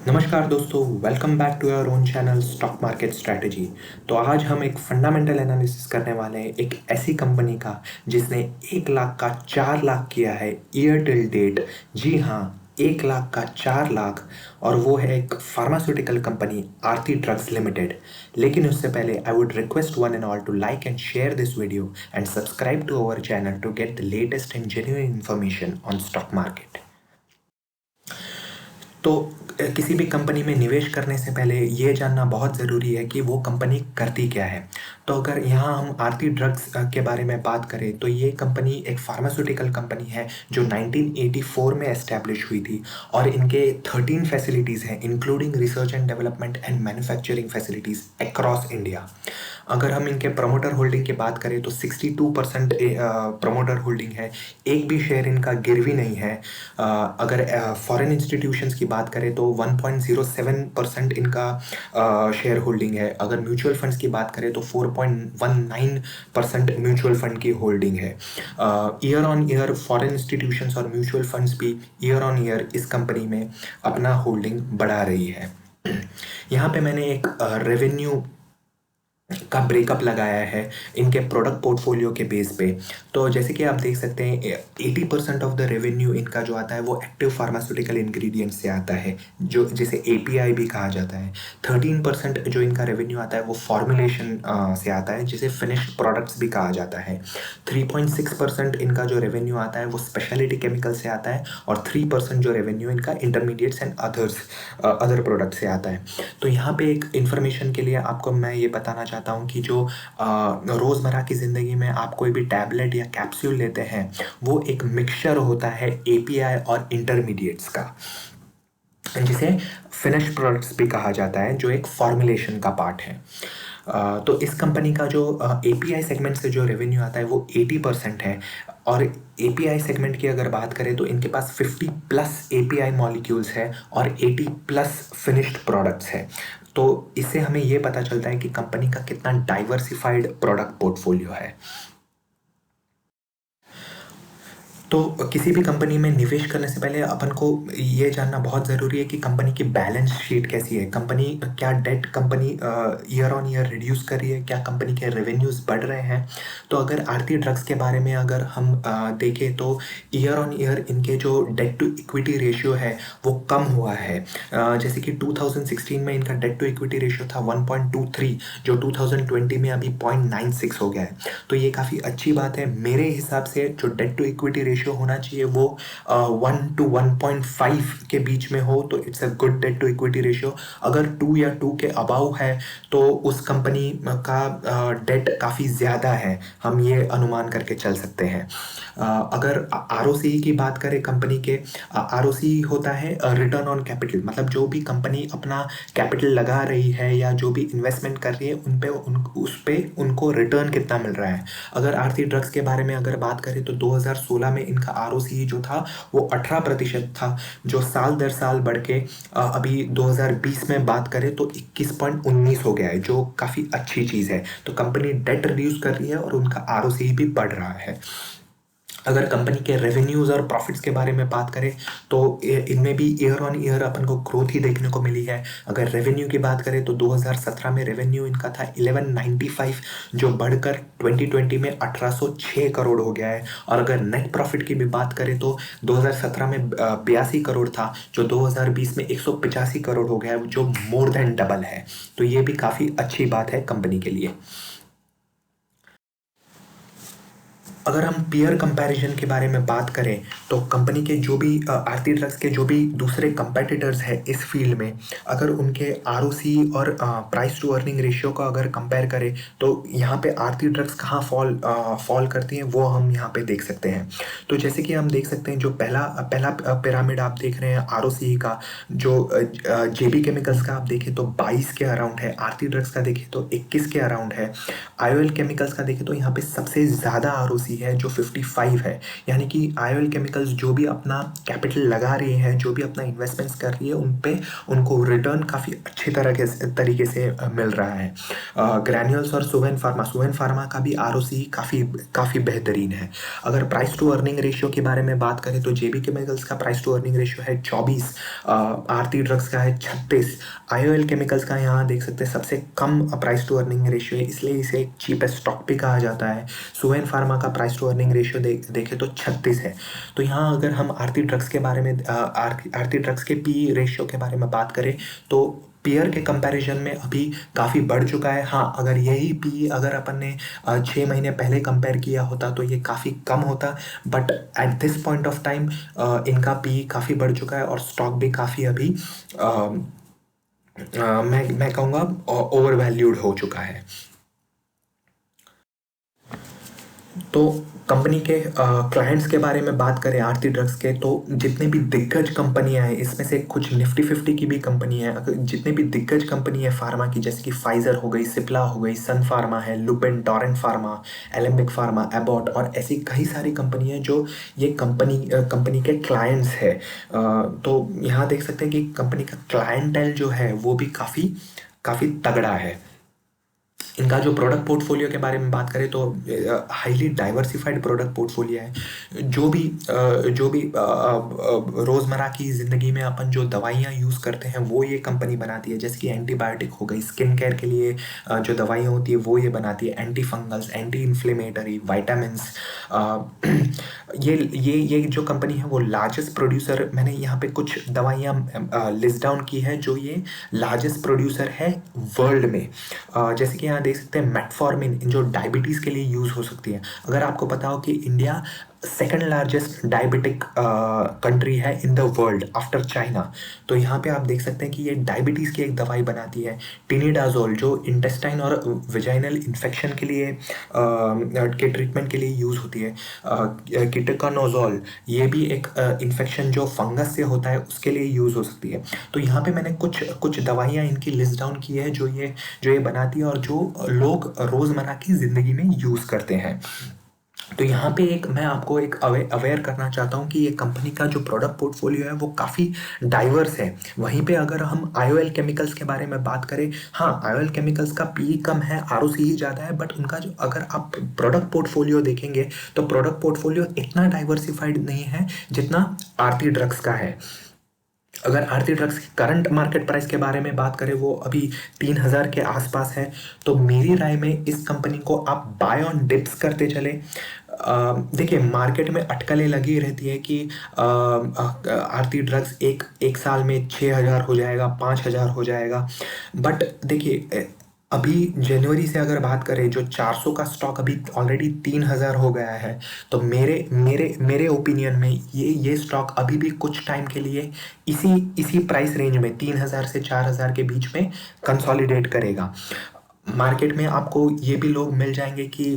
नमस्कार दोस्तों, welcome back to your own channel stock market strategy. तो आज हम एक फंडामेंटल एनालिसिस करने वाले हैं एक ऐसी कंपनी का जिसने 1 लाख का 4 लाख किया है ईयर टिल डेट। जी हाँ, 1 लाख का 4 लाख। और वो है एक pharmaceutical company Aarti drugs limited. लेकिन उससे पहले I would request one and all to like and share this video and subscribe to our channel to get the latest and genuine information on stock market. तो किसी भी company में निवेश करने से पहले ये जानना बहुत ज़रूरी है कि वो कंपनी करती क्या है। तो अगर यहाँ हम आरती ड्रग्स के बारे में बात करें तो ये कंपनी एक फार्मास्यूटिकल कंपनी है जो 1984 में एस्टैब्लिश हुई थी और इनके 13 फैसिलिटीज़ हैं including research and development and manufacturing facilities across India. अगर हम इनके प्रमोटर होल्डिंग की बात करें तो 62% प्रमोटर होल्डिंग है। एक भी शेयर इनका गिरवी नहीं है। अगर फॉरेन इंस्टीट्यूशंस की बात करें तो 1.07% इनका शेयर होल्डिंग है। अगर म्यूचुअल फंड्स की बात करें तो 4.19% म्यूचुअल फंड की होल्डिंग है। Year on year foreign institutions और म्यूचुअल फंड्स भी ईयर ऑन ईयर इस कंपनी में अपना होल्डिंग बढ़ा रही है। यहाँ पे मैंने एक रेवेन्यू का ब्रेकअप लगाया है इनके प्रोडक्ट पोर्टफोलियो के बेस पे। तो जैसे कि आप देख सकते हैं 80% ऑफ द रेवेन्यू इनका जो आता है वो एक्टिव फार्मास्यूटिकल इंग्रेडिएंट्स से आता है, जो जिसे एपीआई भी कहा जाता है। 13% जो इनका रेवेन्यू आता है वो फॉर्मुलेशन से आता है, जिसे फिनिश्ड प्रोडक्ट्स भी कहा जाता है। 3.6% इनका जो रेवेन्यू आता है वो स्पेशलिटी केमिकल से आता है और 3% जो रेवेन्यू इनका इंटरमीडिएट्स एंड अदर प्रोडक्ट से आता है। तो यहाँ पे एक इन्फॉर्मेशन के लिए आपको मैं ये बताना चाहता हूँ कि जो रोज़मर्रा की ज़िंदगी में आप कोई भी टैबलेट या कैप्सूल लेते हैं वो एक मिक्सचर होता है एपीआई और इंटरमीडिएट्स का, जिसे फिनिश्ड प्रोडक्ट्स भी कहा जाता है, जो एक फॉर्मुलेशन का पार्ट है। तो इस कंपनी का जो एपीआई सेगमेंट से जो रेवेन्यू आता है वो 80% है। और एपीआई सेगमेंट की अगर बात करें तो इनके पास 50+ एपीआई मॉलिक्यूल्स है और 80+ फिनिश्ड प्रोडक्ट्स है। तो इससे हमें ये पता चलता है कि कंपनी का कितना डाइवर्सिफाइड प्रोडक्ट पोर्टफोलियो है। तो किसी भी कंपनी में निवेश करने से पहले अपन को ये जानना बहुत ज़रूरी है कि कंपनी की बैलेंस शीट कैसी है। कंपनी क्या debt company year on year reduce कर रही है, क्या कंपनी के रेवेन्यूज़ बढ़ रहे हैं। तो अगर आरती ड्रग्स के बारे में अगर हम देखें तो ईयर ऑन ईयर इनके जो डेट टू इक्विटी रेशियो है वो कम हुआ है। जैसे कि 2016 में इनका डेट टू इक्विटी रेशियो था 1.23, जो 2020 में अभी 0.96 हो गया है। तो ये काफ़ी अच्छी बात है। मेरे हिसाब से जो डेट टू इक्विटी रेशियो होना चाहिए वो 1 to 1.5 के बीच में हो, तो it's a good debt to equity ratio. अगर 2 या 2 के अबाव है तो उस कंपनी का डेट काफ़ी ज़्यादा है, हम ये अनुमान करके चल सकते हैं। अगर आरओसी की बात करें कंपनी के, आरओसी होता है रिटर्न ऑन कैपिटल, मतलब जो भी कंपनी अपना कैपिटल लगा रही है या जो भी इन्वेस्टमेंट कर रही है उस पे उनको रिटर्न कितना मिल रहा है। अगर आरती ड्रग्स के बारे में अगर बात करें तो 2016 में इनका आरओसी जो था वो 18% था, जो साल दर साल बढ़ के अभी 2020 में बात करें तो 21.19 हो गया है, जो काफ़ी अच्छी चीज़ है। तो कंपनी डेट रिड्यूस कर रही है और उनका आरओसी भी बढ़ रहा है। अगर कंपनी के रेवेन्यूज़ और प्रॉफिट्स के बारे में बात करें तो इनमें भी ईयर ऑन ईयर अपन को ग्रोथ ही देखने को मिली है। अगर रेवेन्यू की बात करें तो 2017 में रेवेन्यू इनका था 1195, जो बढ़कर 2020 में 1806 करोड़ हो गया है। और अगर नेट प्रॉफिट की भी बात करें तो 2017 में 82 करोड़ था, जो 2020 में 185 करोड़ हो गया है, जो मोर देन डबल है। तो ये भी काफ़ी अच्छी बात है कंपनी के लिए। अगर हम पीयर कंपैरिजन के बारे में बात करें तो कंपनी के जो भी आरती ड्रग्स के जो भी दूसरे कंपेटिटर्स हैं इस फील्ड में, अगर उनके आरओसी और प्राइस टू अर्निंग रेशियो का अगर कंपेयर करें तो यहाँ पे आरती ड्रग्स कहाँ फॉल करती हैं वो हम यहाँ पे देख सकते हैं। तो जैसे कि हम देख सकते हैं, जो पहला पहला पिरामिड आप देख रहे हैं आरओसी का, जो जेबी केमिकल्स का आप देखें तो 22 के अराउंड है, आरती ड्रग्स का देखें तो 21 के अराउंड है, आईओएल केमिकल्स का देखें तो यहाँ पे सबसे ज़्यादा आरओसी पॉलिसी है जो 55 है, यानी कि आईओएल केमिकल्स जो भी अपना कैपिटल लगा रही है, जो भी अपना इन्वेस्टमेंट्स कर रही है, उन पे उनको रिटर्न काफ़ी अच्छी तरीके से मिल रहा है। ग्रैन्यूल्स और सुवेन फार्मा का भी आरओसी काफ़ी बेहतरीन है। अगर प्राइस टू अर्निंग रेशियो के बारे में बात करें तो जेबी केमिकल्स का प्राइस टू अर्निंग रेशियो है 24, आरती ड्रग्स का है 36, आईओएल केमिकल्स का यहाँ देख सकते हैं सबसे कम प्राइस टू अर्निंग रेशियो है, इसलिए इसे एक चीपेस्ट स्टॉक भी कहा जाता है। सुवेन फार्मा का प्राइस टू अर्निंग रेशियो देखें तो 36 है। तो यहाँ अगर हम आरती ड्रग्स के बारे में आरती ड्रग्स के पी रेशियो के बारे में बात करें तो पीयर के कंपैरिजन में अभी काफ़ी बढ़ चुका है। हाँ, अगर यही पी अगर अपन ने 6 महीने पहले कंपेयर किया होता तो ये काफ़ी कम होता, but at this point of time इनका पी काफ़ी बढ़ चुका है और स्टॉक भी काफ़ी अभी मैं कहूँगा ओवर वैल्यूड हो चुका है। तो कंपनी के क्लाइंट्स के बारे में बात करें आरती ड्रग्स के, तो जितने भी दिग्गज कंपनियां हैं इसमें से कुछ निफ्टी 50 की भी कंपनी है। अगर जितने भी दिग्गज कंपनी है फार्मा की, जैसे कि फाइजर हो गई, सिप्ला हो गई, सन फार्मा है, Lupin, Torrent pharma, Alembic pharma, Abbott और ऐसी कई सारी कंपनी है जो ये कंपनी के क्लाइंट्स है। तो यहाँ देख सकते हैं कि कंपनी का क्लाइंटेल जो है वो भी काफ़ी तगड़ा है। इनका जो प्रोडक्ट पोर्टफोलियो के बारे में बात करें तो हाईली डाइवर्सिफाइड प्रोडक्ट पोर्टफोलियो है। जो भी रोज़मर्रा की ज़िंदगी में अपन जो दवाइयाँ यूज़ करते हैं वो ये कंपनी बनाती है, जैसे कि एंटीबायोटिक हो गई, स्किन केयर के लिए जो दवाइयाँ होती है वो ये बनाती है, anti fungals, anti inflammatory, vitamins. ये जो कंपनी है वो लार्जेस्ट प्रोड्यूसर, मैंने यहाँ पे कुछ दवाइयाँ लिस्ट डाउन की है जो ये लार्जेस्ट प्रोड्यूसर है वर्ल्ड में। जैसे कि यहाँ देख सकते हैं मेटफॉर्मिन, जो डायबिटीज़ के लिए यूज़ हो सकती है। अगर आपको पता हो कि India second largest diabetic country है in the world after China, तो यहाँ पे आप देख सकते हैं कि ये डायबिटीज़ की एक दवाई बनाती है। टिनिडाजोल जो इंटेस्टाइन और विजाइनल इन्फेक्शन के लिए के ट्रीटमेंट के लिए यूज़ होती है। कीटोकानोजोल ये भी एक इन्फेक्शन जो फंगस से होता है उसके लिए यूज़ हो सकती है। तो यहाँ पे मैंने कुछ दवाइयाँ इनकी लिस्ट डाउन की है जो ये बनाती है और जो लोग रोज़मर्रा की ज़िंदगी में यूज़ करते हैं। तो यहाँ पे मैं आपको एक अवेयर करना चाहता हूँ कि ये कंपनी का जो प्रोडक्ट पोर्टफोलियो है वो काफ़ी डाइवर्स है। वहीं पे अगर हम आईओएल केमिकल्स के बारे में बात करें, हाँ आईओएल केमिकल्स का पी कम है, आरओसी ही ज़्यादा है, बट उनका जो अगर आप प्रोडक्ट पोर्टफोलियो देखेंगे तो प्रोडक्ट पोर्टफोलियो इतना डाइवर्सिफाइड नहीं है जितना आरती ड्रग्स का है। अगर आरती ड्रग्स की करंट मार्केट प्राइस के बारे में बात करें वो अभी 3000 के आसपास है, तो मेरी राय में इस कंपनी को आप बाय ऑन डिप्स करते चले। देखिए मार्केट में अटकलें लगी रहती है कि आरती ड्रग्स एक साल में 6000 हो जाएगा, 5000 हो जाएगा, बट देखिए अभी जनवरी से अगर बात करें जो 400 का स्टॉक अभी ऑलरेडी 3000 हो गया है, तो मेरे ओपिनियन में ये स्टॉक अभी भी कुछ टाइम के लिए इसी प्राइस रेंज में 3000 से 4000 के बीच में कंसोलिडेट करेगा। मार्केट में आपको ये भी लोग मिल जाएंगे कि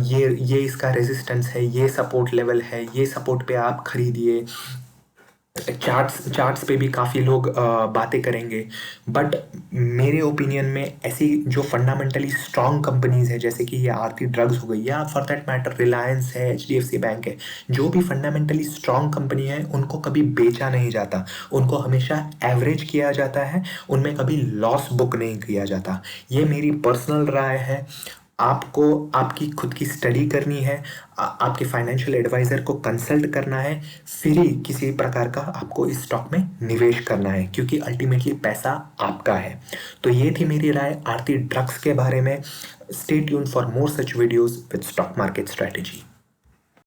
ये इसका रेजिस्टेंस है, ये सपोर्ट लेवल है, ये सपोर्ट पे आप खरीदिए। चार्ट्स पे भी काफ़ी लोग बातें करेंगे, बट मेरे ओपिनियन में ऐसी जो फंडामेंटली स्ट्रॉन्ग कंपनीज है जैसे कि ये आरती ड्रग्स हो गई या फॉर दैट मैटर रिलायंस है, एचडीएफसी बैंक है, जो भी फंडामेंटली स्ट्रॉन्ग कंपनी है उनको कभी बेचा नहीं जाता, उनको हमेशा एवरेज किया जाता है, उनमें कभी लॉस बुक नहीं किया जाता। ये मेरी पर्सनल राय है। आपको आपकी खुद की स्टडी करनी है, आपके फाइनेंशियल एडवाइज़र को कंसल्ट करना है, फिर ही किसी प्रकार का आपको इस स्टॉक में निवेश करना है, क्योंकि अल्टीमेटली पैसा आपका है। तो ये थी मेरी राय आरती ड्रग्स के बारे में। Stay tuned for more such videos with stock market strategy.